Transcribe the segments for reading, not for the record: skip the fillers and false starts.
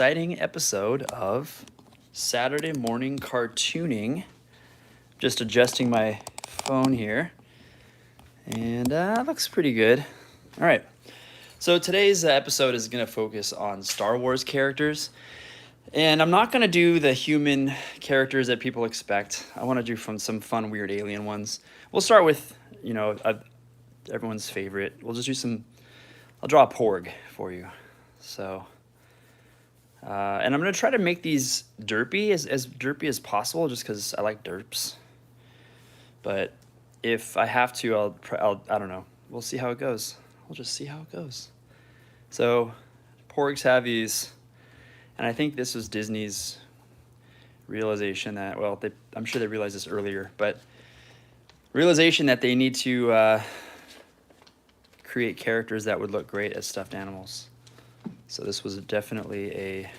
Exciting episode of Saturday morning cartooning. Just adjusting my phone here, and looks pretty good. All right, so today's episode is going to focus on Star Wars characters, and I'm not going to do the human characters that people expect. I want to do from some fun, weird alien ones. We'll start with everyone's favorite. We'll just do some. I'll draw a Porg for you, so. And I'm going to try to make these derpy, as derpy as possible, just because I like derps. But if I have to, I don't know. We'll see how it goes. We'll just see how it goes. So, Porgs have these, and I think this was Disney's realization that, well, I'm sure they realized this earlier, but realization that they need to create characters that would look great as stuffed animals. So this was definitely a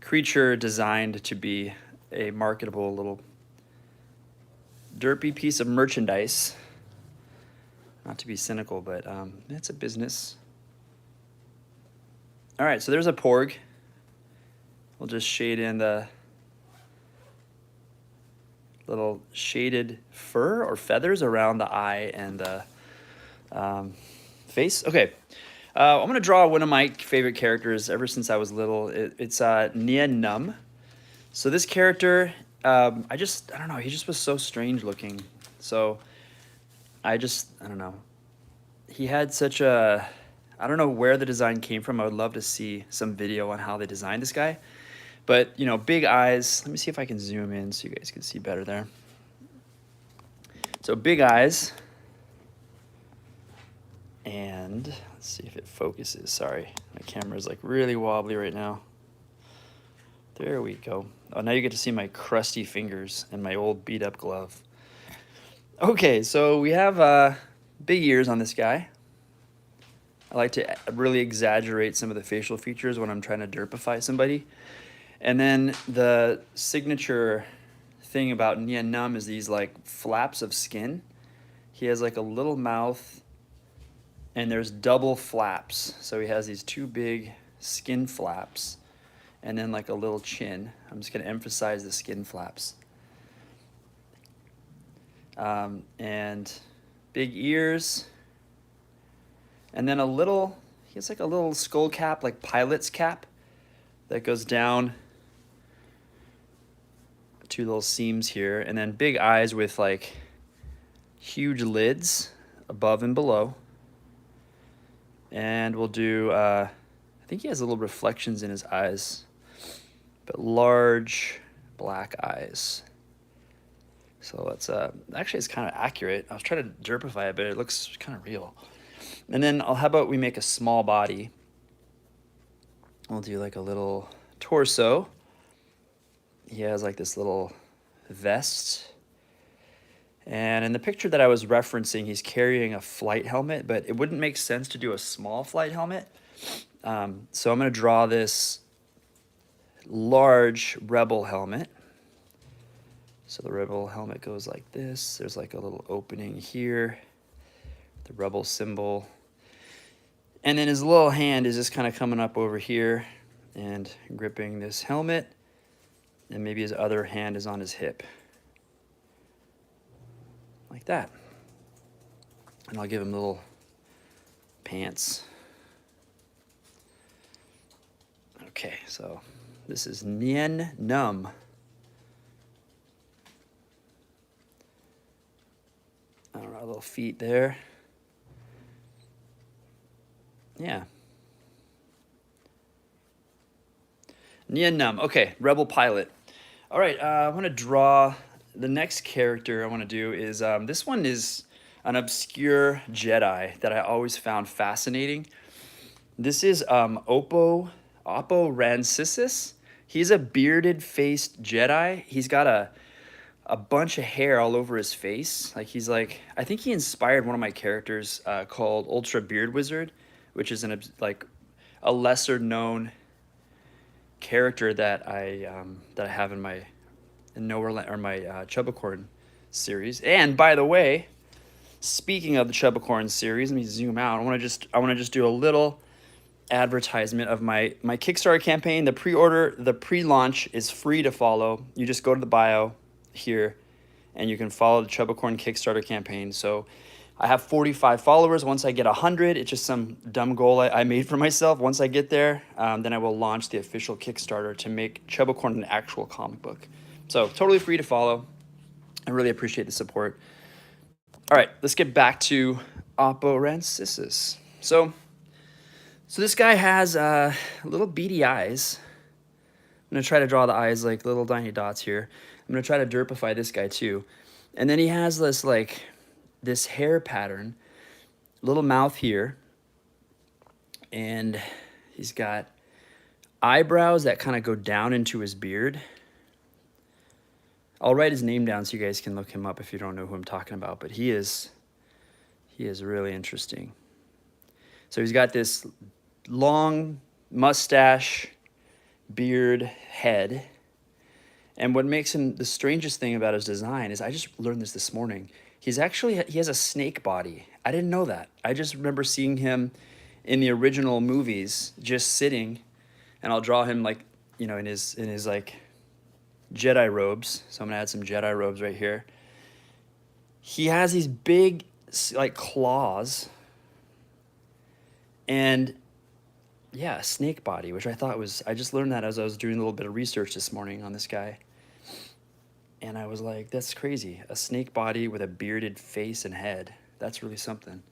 creature designed to be a marketable little derpy piece of merchandise. Not to be cynical, but it's a business. All right, so there's a Porg. We'll just shade in the little shaded fur or feathers around the eye and the face. Okay. I'm going to draw one of my favorite characters ever since I was little. It's Nia Num. So this character, I don't know, he just was so strange looking. So I don't know. He had such I don't know where the design came from. I would love to see some video on how they designed this guy. But, big eyes. Let me see if I can zoom in so you guys can see better there. So big eyes. And let's see if it focuses. Sorry, my camera's like really wobbly right now. There we go. Oh, now you get to see my crusty fingers and my old beat up glove. Okay, so we have big ears on this guy. I like to really exaggerate some of the facial features when I'm trying to derpify somebody. And then the signature thing about Nia Num is these like flaps of skin. He has like a little mouth. And there's double flaps. So he has these two big skin flaps and then like a little chin. I'm just going to emphasize the skin flaps. And big ears. And then he has like a little skull cap, like pilot's cap, that goes down two little seams here. And then big eyes with like huge lids above and below. And we'll do, I think he has little reflections in his eyes, but large black eyes. So that's, actually it's kind of accurate. I was trying to derpify it, but it looks kind of real. And then how about we make a small body? We'll do like a little torso. He has like this little vest. And in the picture that I was referencing, he's carrying a flight helmet, but it wouldn't make sense to do a small flight helmet. So I'm going to draw this large Rebel helmet. So the Rebel helmet goes like this. There's like a little opening here, the Rebel symbol. And then his little hand is just kind of coming up over here and gripping this helmet. And maybe his other hand is on his hip. Like that. And I'll give him little pants. Okay, so this is Nien Num. I don't know, little feet there. Yeah. Nien Num. Okay, Rebel Pilot. All right, I want to draw. The next character I want to do is, this one is an obscure Jedi that I always found fascinating. This is Oppo Rancisis. He's a bearded-faced Jedi. He's got a bunch of hair all over his face. Like I think he inspired one of my characters called Ultra Beard Wizard, which is a lesser-known character that I have in my Chubacorn series. And by the way, speaking of the Chubacorn series, let me zoom out. I want to just do a little advertisement of my Kickstarter campaign. The pre-launch is free to follow. You just go to the bio here and you can follow the Chubbicorn Kickstarter campaign. So I have 45 followers. Once I get 100, it's just some dumb goal I made for myself. Once I get there, then I will launch the official Kickstarter to make Chubbicorn an actual comic book. So totally free to follow. I really appreciate the support. All right, let's get back to Oporancissus. So this guy has little beady eyes. I'm gonna try to draw the eyes like little tiny dots here. I'm gonna try to derpify this guy too. And then he has this hair pattern, little mouth here. And he's got eyebrows that kind of go down into his beard. I'll write his name down so you guys can look him up if you don't know who I'm talking about, but he is really interesting. So he's got this long mustache, beard, head. And what makes him the strangest thing about his design is, I just learned this morning, he has a snake body. I didn't know that. I just remember seeing him in the original movies just sitting, and I'll draw him like, you know, in his like Jedi robes. So I'm gonna add some Jedi robes right here. He has these big like claws and yeah, snake body, which I thought was, I just learned that as I was doing a little bit of research this morning on this guy. And I was like, that's crazy. A snake body with a bearded face and head. That's really something.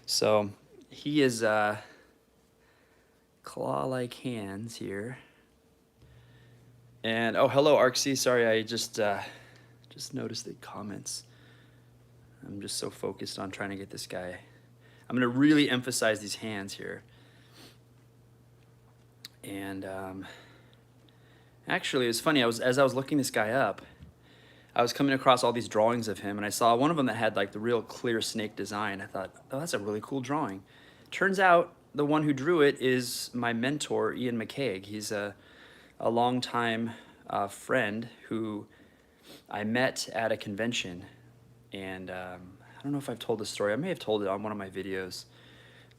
So he is claw-like hands here. And oh, hello, Arksy. Sorry, I just noticed the comments. I'm just so focused on trying to get this guy. I'm gonna really emphasize these hands here. And actually, it was funny. As I was looking this guy up, I was coming across all these drawings of him, and I saw one of them that had like the real clear snake design. I thought, oh, that's a really cool drawing. Turns out the one who drew it is my mentor, Ian McCaig. He's a longtime friend who I met at a convention, and I don't know if I've told this story. I may have told it on one of my videos.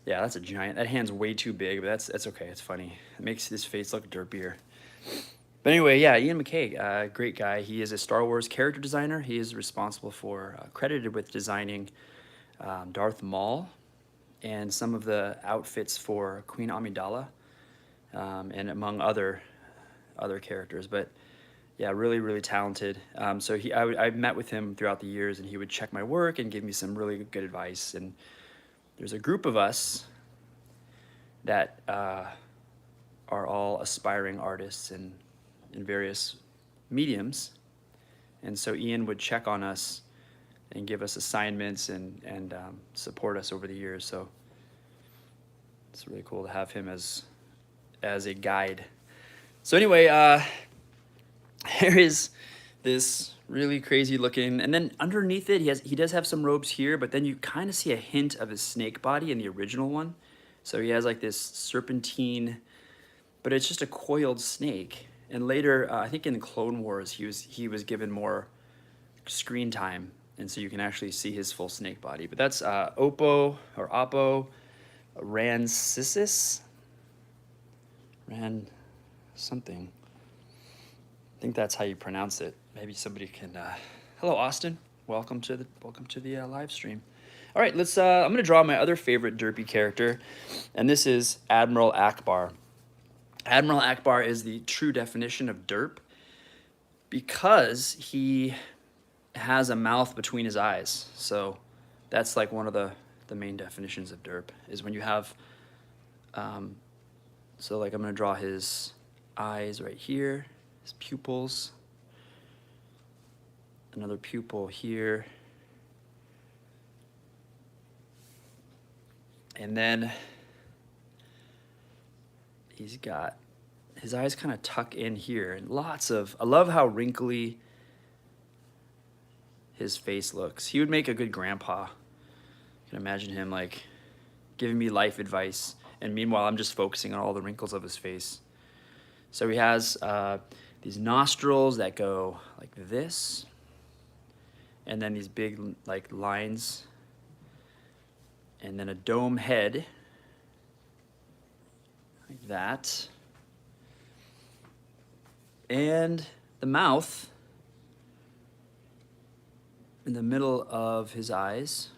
Yeah, that's a giant. That hand's way too big, but that's okay. It's funny. It makes his face look derpier. But anyway, yeah, Ian McCaig, great guy. He is a Star Wars character designer. He is responsible for, credited with designing Darth Maul and some of the outfits for Queen Amidala, and among other characters. But yeah, really, really talented. So I met with him throughout the years, and he would check my work and give me some really good advice. And there's a group of us that are all aspiring artists in various mediums. And so Ian would check on us and give us assignments and support us over the years. So it's really cool to have him as a guide. So anyway, here is this really crazy looking, and then underneath it, he does have some robes here, but then you kind of see a hint of his snake body in the original one. So he has like this serpentine, but it's just a coiled snake. And later, I think in the Clone Wars, he was given more screen time, and so you can actually see his full snake body. But that's Oporancissus, Ran something. I think that's how you pronounce it. Maybe somebody can. Hello, Austin. Welcome to the live stream. All right, let's. I'm gonna draw my other favorite derpy character, and this is Admiral Akbar. Admiral Akbar is the true definition of derp because he has a mouth between his eyes. So that's like one of the main definitions of derp is when you have. So like I'm gonna draw his eyes right here, his pupils. Another pupil here. And then he's got his eyes kind of tuck in here and I love how wrinkly his face looks. He would make a good grandpa. You can imagine him like giving me life advice, and meanwhile I'm just focusing on all the wrinkles of his face. So he has these nostrils that go like this, and then these big like lines, and then a dome head, like that. And the mouth in the middle of his eyes,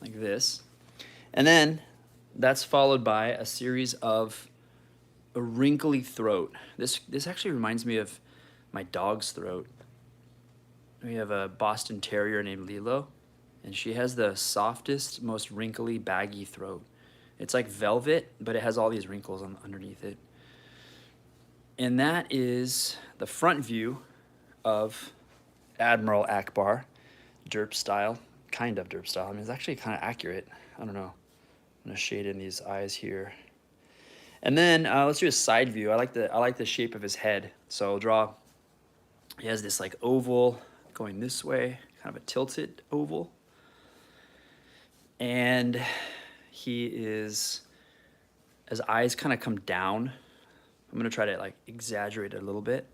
like this. And then that's followed by a series of a wrinkly throat. This actually reminds me of my dog's throat. We have a Boston Terrier named Lilo, and she has the softest, most wrinkly, baggy throat. It's like velvet, but it has all these wrinkles underneath it. And that is the front view of Admiral Akbar, derp style, kind of derp style. I mean, it's actually kind of accurate. I don't know. I'm gonna shade in these eyes here. And then let's do a side view. I like the shape of his head. So I'll draw. He has this like oval going this way, kind of a tilted oval. And his eyes kind of come down. I'm gonna try to like exaggerate it a little bit.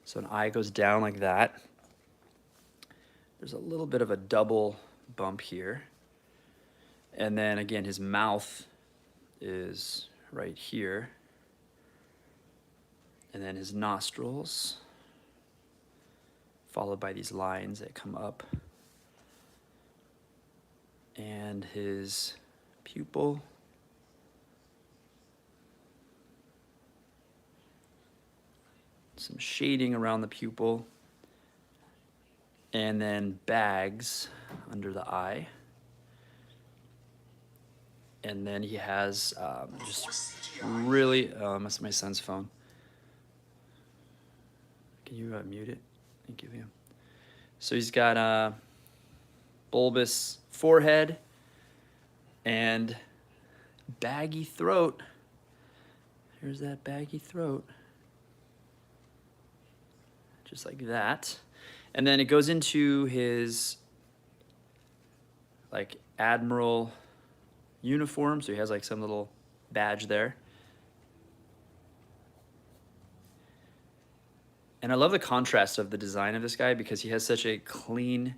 So an eye goes down like that. There's a little bit of a double bump here. And then again, his mouth is right here. And then his nostrils, followed by these lines that come up. And his pupil. Some shading around the pupil. And then bags under the eye. And then he has just really, that's my son's phone. Can you mute it? Thank you, Liam. So he's got a bulbous forehead and baggy throat. Here's that baggy throat. Just like that. And then it goes into his like admiral uniform. So he has like some little badge there. And I love the contrast of the design of this guy because he has such a clean,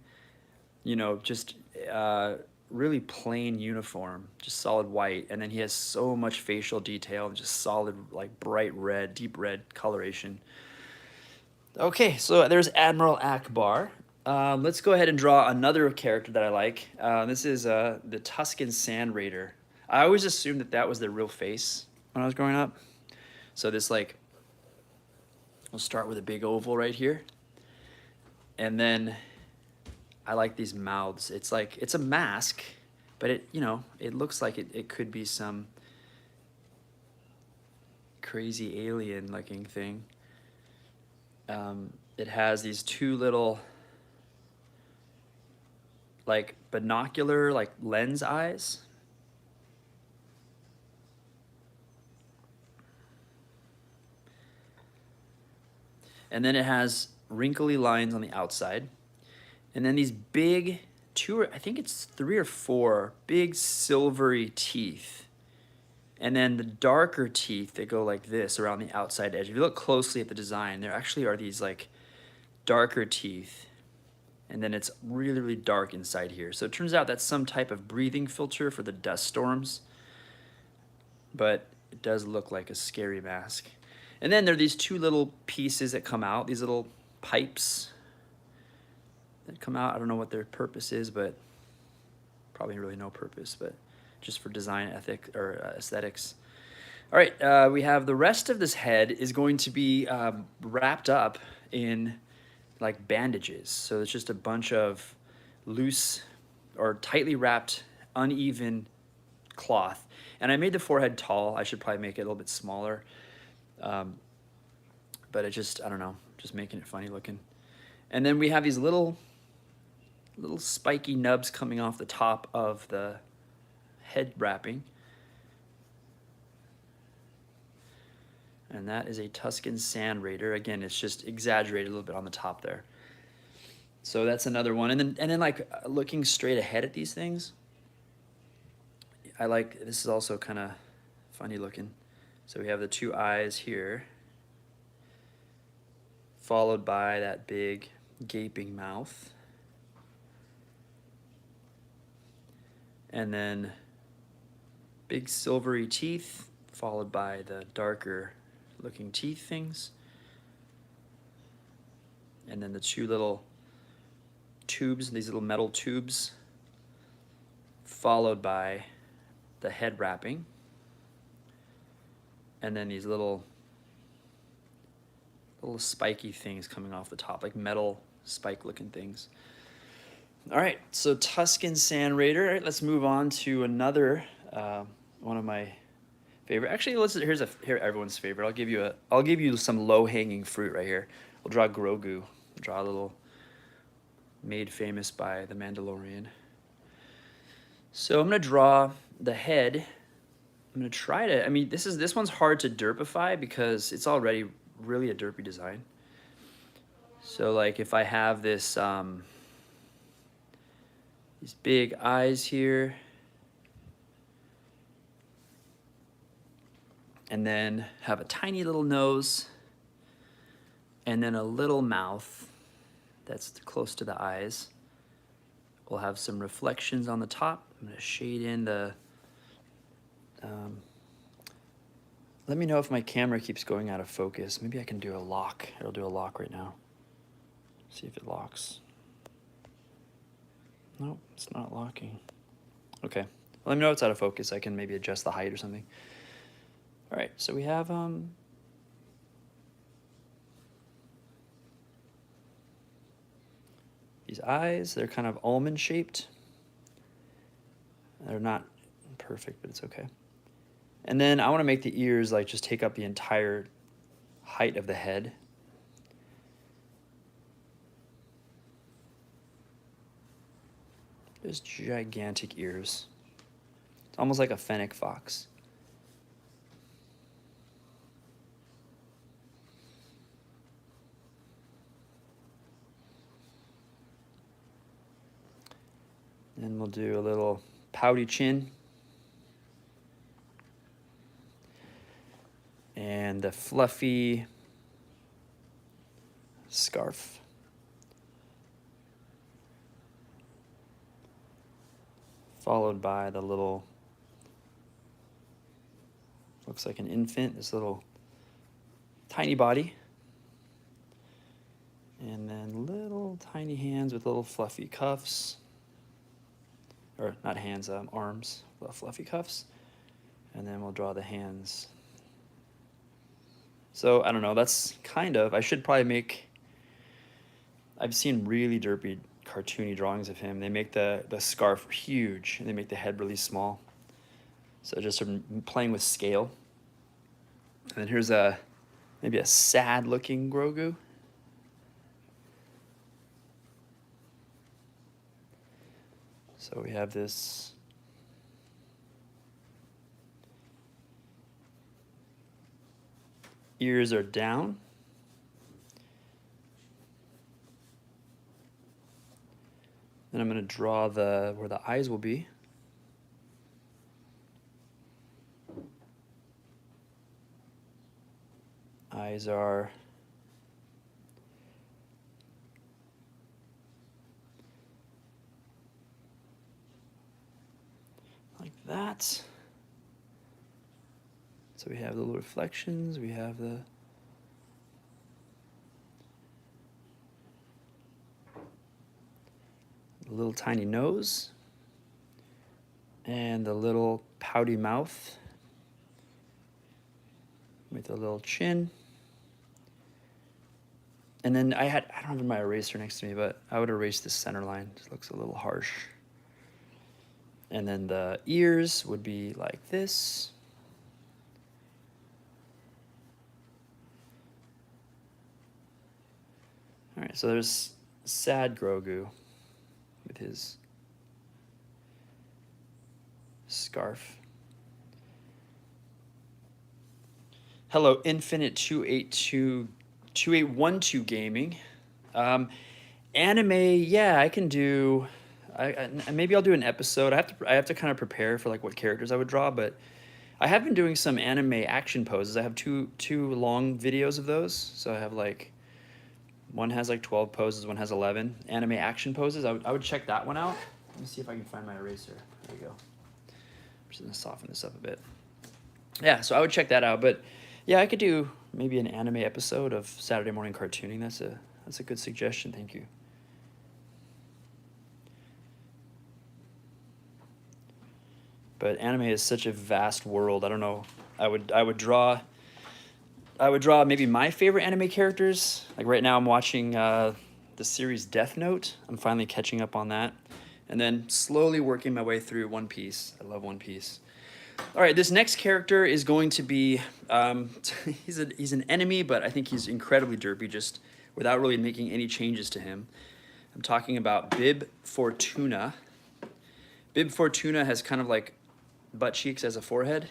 you know, just really plain uniform, just solid white. And then he has so much facial detail and just solid, like bright red, deep red coloration. Okay, so there's Admiral Akbar. Let's go ahead and draw another character that I like. This is the Tuscan Sand Raider. I always assumed that was their real face when I was growing up. So this like, we'll start with a big oval right here. And then I like these mouths. It's like, it's a mask, but it, you know, it looks like it could be some crazy alien looking thing. It has these two little like binocular, like lens eyes. And then it has wrinkly lines on the outside. And then these big I think it's 3 or 4 big silvery teeth. And then the darker teeth that go like this around the outside edge. If you look closely at the design, there actually are these like darker teeth. And then it's really, really dark inside here. So it turns out that's some type of breathing filter for the dust storms. But it does look like a scary mask. And then there are these 2 little pieces that come out, these little pipes that come out. I don't know what their purpose is, but probably really no purpose, but just for design ethic or aesthetics. All right, we have the rest of this head is going to be wrapped up in like bandages. So it's just a bunch of loose or tightly wrapped, uneven cloth. And I made the forehead tall. I should probably make it a little bit smaller. But it just, I don't know, just making it funny looking. And then we have these little spiky nubs coming off the top of the head wrapping. And that is a Tuscan Sand Raider. Again, it's just exaggerated a little bit on the top there. So that's another one. And then like looking straight ahead at these things, I like, this is also kind of funny looking. So we have the 2 eyes here, followed by that big gaping mouth. And then big silvery teeth, followed by the darker looking teeth things. And then the two little tubes, these little metal tubes, followed by the head wrapping. And then these little spiky things coming off the top, like metal spike looking things. All right, so Tuscan Sand Raider. All right, let's move on to another one of my favorite. Actually, here everyone's favorite. I'll give you some low hanging fruit right here. We'll draw Grogu. Draw a little made famous by the Mandalorian. So I'm gonna draw the head. I'm gonna try to. I mean, this one's hard to derpify because it's already really a derpy design. So like if I have this these big eyes here, and then have a tiny little nose, and then a little mouth that's close to the eyes. We'll have some reflections on the top. I'm gonna shade in the, let me know if my camera keeps going out of focus. Maybe I can do a lock. It'll do a lock right now. See if it locks. Nope, it's not locking. Okay, let me know it's out of focus. I can maybe adjust the height or something. All right, so we have these eyes. They're kind of almond shaped. They're not perfect, but it's okay. And then I want to make the ears like just take up the entire height of the head. Just gigantic ears. It's almost like a fennec fox. And we'll do a little pouty chin. And the fluffy scarf. Followed by the little, looks like an infant, this little tiny body. And then little tiny hands with little fluffy cuffs. Or not hands, arms, little fluffy cuffs. And then we'll draw the hands. So I don't know, that's kind of, I should probably make, I've seen really derpy cartoony drawings of him. They make the scarf huge and they make the head really small. So just sort of playing with scale. And then here's maybe a sad looking Grogu. So we have this ears are down. Then I'm going to draw where the eyes will be. Eyes are like that. So we have the little reflections, we have the little tiny nose, and the little pouty mouth with a little chin. And then I don't have my eraser next to me, but I would erase this center line. It looks a little harsh. And then the ears would be like this. All right, so there's sad Grogu with his scarf. Hello, Infinite 2812 Gaming. Anime, yeah, I can do. Maybe I'll do an episode. I have to kind of prepare for like what characters I would draw, but I have been doing some anime action poses. I have two long videos of those. So I have like, one has like 12 poses, one has 11 anime action poses. I would check that one out. Let me see if I can find my eraser. There we go. just gonna soften this up a bit. Yeah, so I would check that out. But yeah, I could do maybe an anime episode of Saturday morning cartooning. That's a good suggestion. Thank you. But anime is such a vast world. I don't know. I would draw maybe my favorite anime characters. Like right now I'm watching the series Death Note. I'm finally catching up on that. And then slowly working my way through One Piece. I love One Piece. All right, this next character is going to be, he's an enemy, but I think he's incredibly derpy just without really making any changes to him. I'm talking about Bib Fortuna. Bib Fortuna has kind of like butt cheeks as a forehead.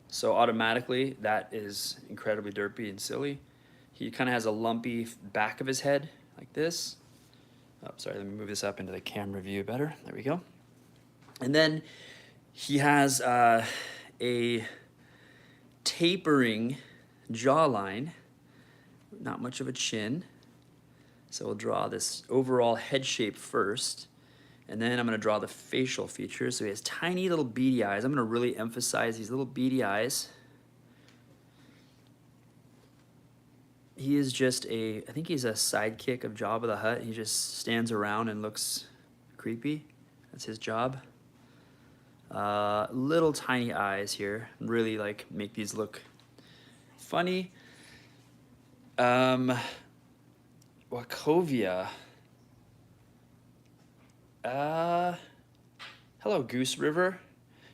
So automatically that is incredibly derpy and silly. He kind of has a lumpy back of his head like this. Oh, sorry, let me move this up into the camera view better. There we go. And then he has a tapering jawline, not much of a chin. So we'll draw this overall head shape first, and then I'm gonna draw the facial features. So he has tiny little beady eyes. I'm gonna really emphasize these little beady eyes. He is just I think he's a sidekick of Jabba the Hutt. He just stands around and looks creepy. That's his job. Little tiny eyes here. Really like make these look funny. Wachovia. Hello, Goose River.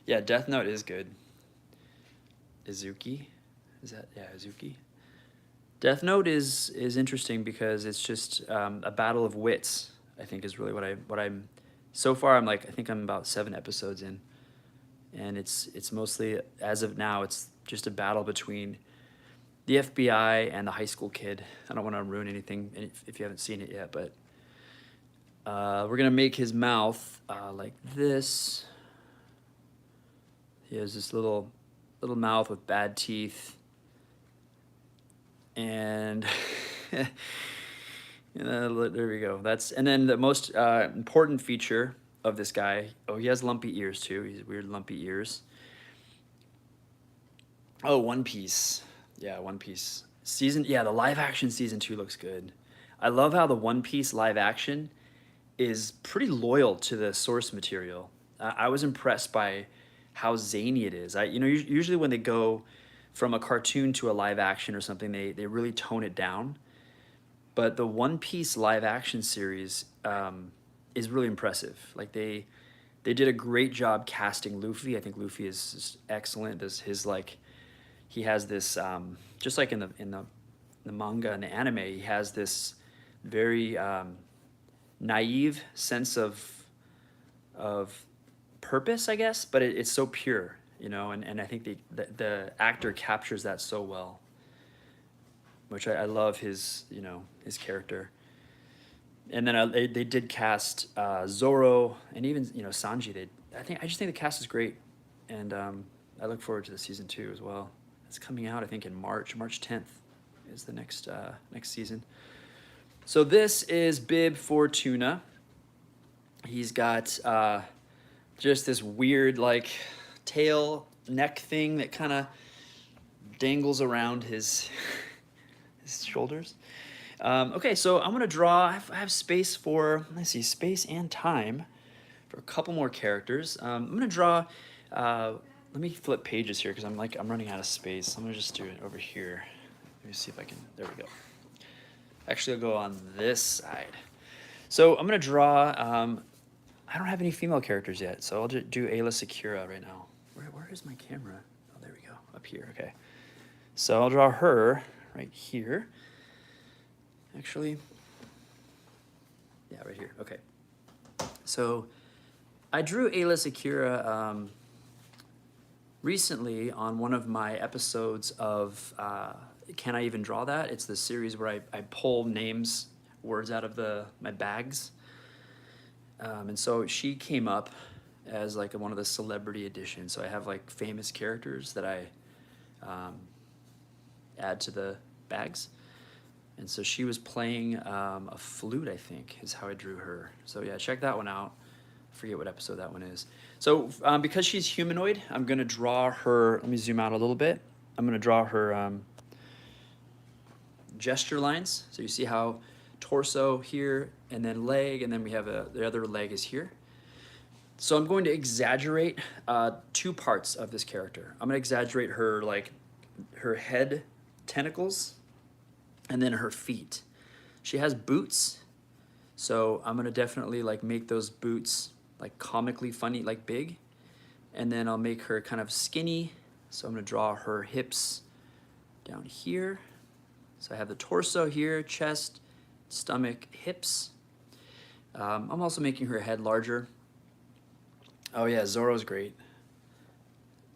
Yeah, Death Note is good. Izuki. Is that, yeah, Izuki. Death Note is interesting because it's just a battle of wits. I think is really what I'm. So far, I think I'm about 7 episodes in, and it's mostly, as of now, it's just a battle between the FBI and the high school kid. I don't want to ruin anything if you haven't seen it yet, but we're gonna make his mouth like this. He has this little mouth with bad teeth. And there we go. And then the most important feature of this guy. Oh, he has lumpy ears too. He's weird lumpy ears. Oh, One Piece. Yeah, One Piece season. Yeah, the live action season 2 looks good. I love how the One Piece live action is pretty loyal to the source material. I was impressed by how zany it is. Usually when they go from a cartoon to a live action or something, they really tone it down. But the One Piece live action series is really impressive. Like they did a great job casting Luffy. I think Luffy is excellent. He has this just like in the manga and the anime, he has this very naive sense of purpose, I guess, but it's so pure. And I think the actor captures that so well, which I love his character. And then they did cast Zoro and even Sanji. I just think the cast is great, and I look forward to the season 2 as well. It's coming out I think in March 10th is the next season. So this is Bib Fortuna. He's got just this weird tail neck thing that kind of dangles around his shoulders. Okay, so I'm gonna draw. I have space for, let's see, space and time for a couple more characters. I'm gonna draw. Let me flip pages here because I'm running out of space. I'm gonna just do it over here. Let me see if I can. There we go. Actually, I'll go on this side. So I'm gonna draw. I don't have any female characters yet, so I'll just do Ayla Secura right now. Where is my camera? Oh, there we go, up here, okay. So I'll draw her right here. Actually, yeah, right here, okay. So I drew Ayla Secura recently on one of my episodes of Can I Even Draw That? It's the series where I pull words out of my bags. And so she came up as one of the celebrity editions. So I have famous characters that I add to the bags. And so she was playing a flute, I think, is how I drew her. So yeah, check that one out. I forget what episode that one is. So because she's humanoid, I'm gonna draw her, let me zoom out a little bit. I'm gonna draw her gesture lines. So you see how torso here, and then leg, and then we have the other leg is here. So I'm going to exaggerate two parts of this character. I'm gonna exaggerate her, like, her head tentacles, and then her feet. She has boots, so I'm gonna definitely like make those boots like comically funny, like big. And then I'll make her kind of skinny. So I'm gonna draw her hips down here. So I have the torso here, chest, stomach, hips. I'm also making her head larger. Oh yeah, Zorro's great.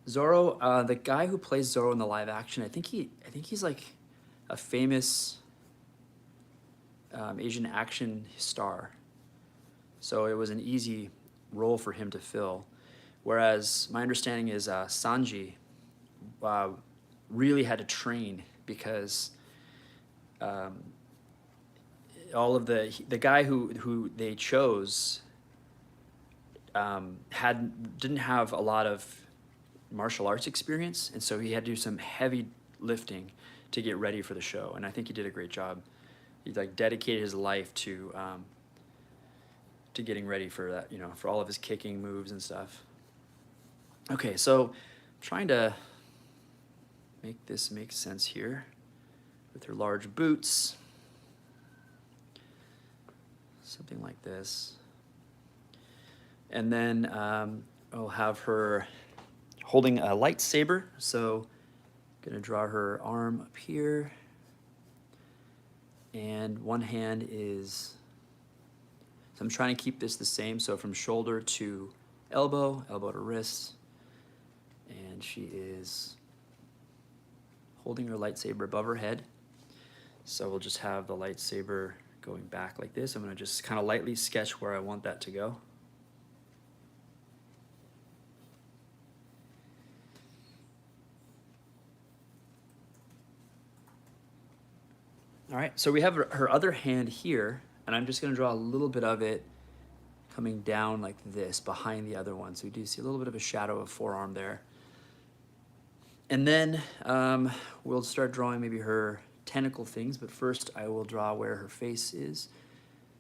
Zorro, the guy who plays Zorro in the live action, I think he's like a famous Asian action star. So it was an easy role for him to fill. Whereas my understanding is Sanji really had to train because all of the guy who they chose didn't have a lot of martial arts experience, and so he had to do some heavy lifting to get ready for the show. And I think he did a great job. He like dedicated his life to getting ready for that, you know, for all of his kicking moves and stuff. Okay, so I'm trying to make this make sense here with her large boots. Something like this. And then I'll have her holding a lightsaber. So I'm gonna draw her arm up here. And one hand is, so I'm trying to keep this the same. So from shoulder to elbow, elbow to wrist. And she is holding her lightsaber above her head. So we'll just have the lightsaber going back like this. I'm gonna just kind of lightly sketch where I want that to go. All right, so we have her other hand here, and I'm just gonna draw a little bit of it coming down like this behind the other one. So we do see a little bit of a shadow of forearm there. And then we'll start drawing maybe her tentacle things, but first I will draw where her face is.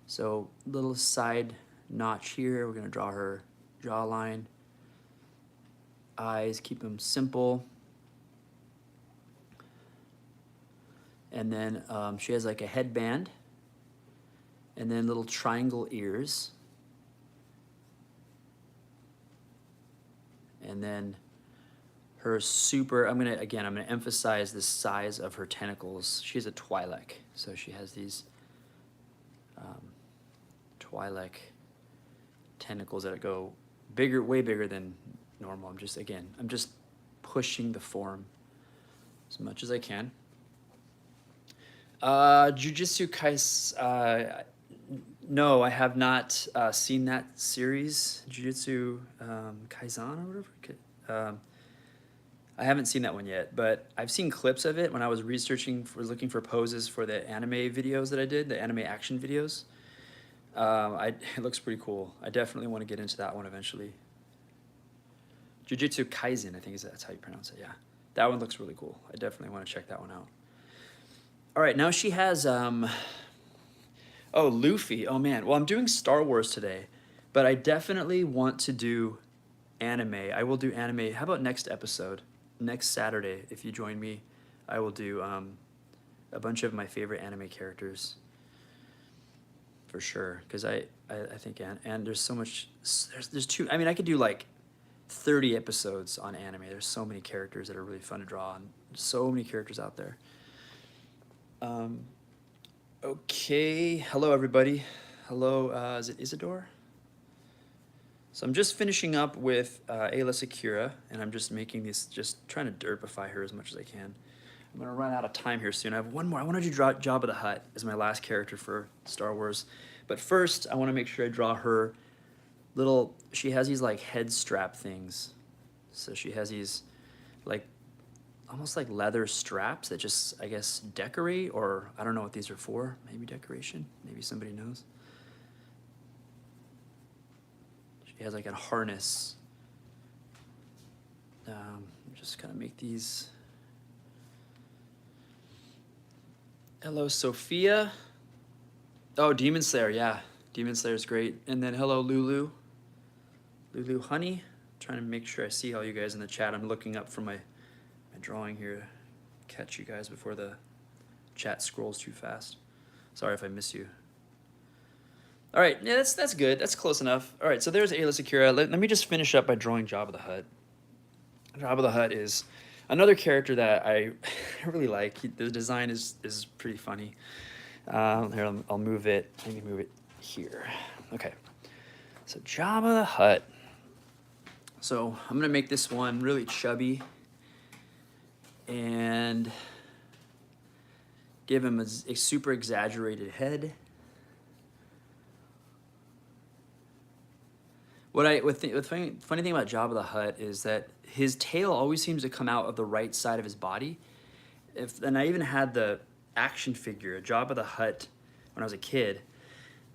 So little side notch here, we're gonna draw her jawline, eyes, keep them simple. And then she has like a headband, and then little triangle ears. And then her super, I'm gonna emphasize the size of her tentacles. She's a Twi'lek, so she has these Twi'lek tentacles that go bigger, way bigger than normal. I'm just pushing the form as much as I can. Jujutsu Kaisen, no, I have not seen that series, Jujutsu Kaisen or whatever. I haven't seen that one yet, but I've seen clips of it when I was looking for poses for the anime videos that I did, the anime action videos. It looks pretty cool. I definitely want to get into that one eventually. Jujutsu Kaisen, I think that's how you pronounce it, yeah. That one looks really cool. I definitely want to check that one out. All right, now she has, oh, Luffy. Oh, man. Well, I'm doing Star Wars today, but I definitely want to do anime. I will do anime. How about next episode? Next Saturday, if you join me, I will do a bunch of my favorite anime characters. For sure, because I think, and there's so much, there's two, I mean, I could do like 30 episodes on anime. There's so many characters that are really fun to draw, and so many characters out there. Okay, hello everybody. Hello, is it Isidore? So I'm just finishing up with Ayla Sakura, and I'm just making these, just trying to derpify her as much as I can. I'm gonna run out of time here soon. I have one more. I want to do Jabba the Hutt as my last character for Star Wars. But first, I want to make sure I draw her little, she has these like head strap things. So she has these like almost like leather straps that just, I guess, decorate, or I don't know what these are for. Maybe decoration. Maybe somebody knows. She He has like a harness. Just kind of make these. Hello, Sophia. Oh, Demon Slayer, yeah. Demon Slayer is great. And then hello, Lulu. Lulu Honey. I'm trying to make sure I see all you guys in the chat. I'm looking up from my drawing here to catch you guys before the chat scrolls too fast. Sorry if I miss you. All right, yeah, that's good. That's close enough. All right, so there's Ayla Secura. Let me just finish up by drawing Jabba the Hutt. Jabba the Hutt is another character that I really like. The design is pretty funny. Here, I'll move it. Maybe move it here. Okay. So Jabba the Hutt. So I'm gonna make this one really chubby and give him a super exaggerated head. The funny thing about Jabba the Hutt is that his tail always seems to come out of the right side of his body. And I even had the action figure, Jabba the Hutt, when I was a kid.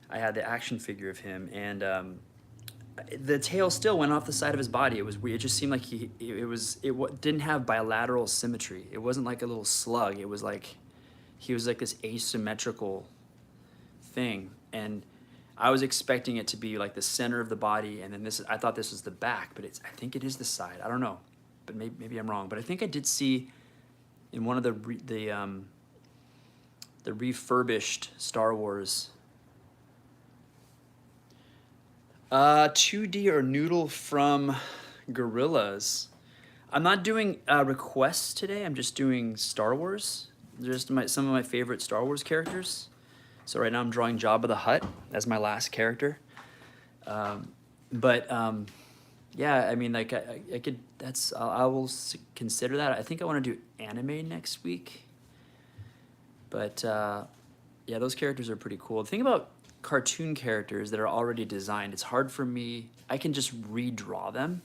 I had the action figure of him, and the tail still went off the side of his body. It was weird. It just seemed like it didn't have bilateral symmetry. It wasn't like a little slug. It was like he was like this asymmetrical thing, and I was expecting it to be like the center of the body, and then I thought this was the back, but I think it is the side. I don't know, but maybe I'm wrong. But I think I did see in one of the refurbished Star Wars 2D or Noodle from Gorillas. I'm not doing requests today. I'm just doing Star Wars. Just some of my favorite Star Wars characters. So right now I'm drawing Jabba the Hutt as my last character. Yeah, I mean, like I could. I will consider that. I think I want to do anime next week. But yeah, those characters are pretty cool. The thing about cartoon characters that are already designed, it's hard for me. I can just redraw them,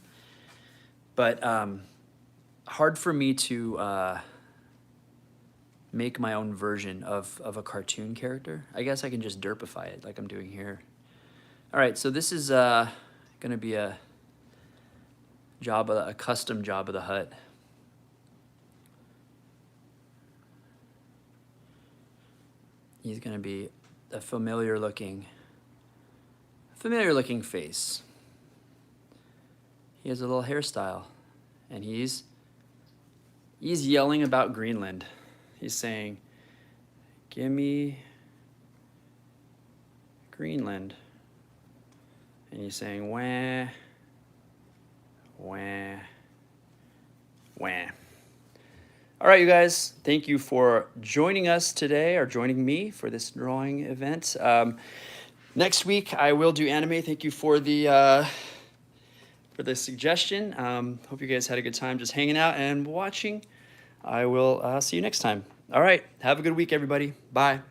but hard for me to make my own version of a cartoon character. I guess I can just derpify it like I'm doing here. All right, so this is gonna be a custom Jabba the Hutt. He's gonna be a familiar looking face. He has a little hairstyle, and he's yelling about Greenland. He's saying, "Gimme Greenland," and he's saying, "Wah, wah, wah." All right, you guys, thank you for joining us today, or joining me for this drawing event. Next week, I will do anime. Thank you for the suggestion. Hope you guys had a good time just hanging out and watching. I will see you next time. All right, have a good week, everybody. Bye.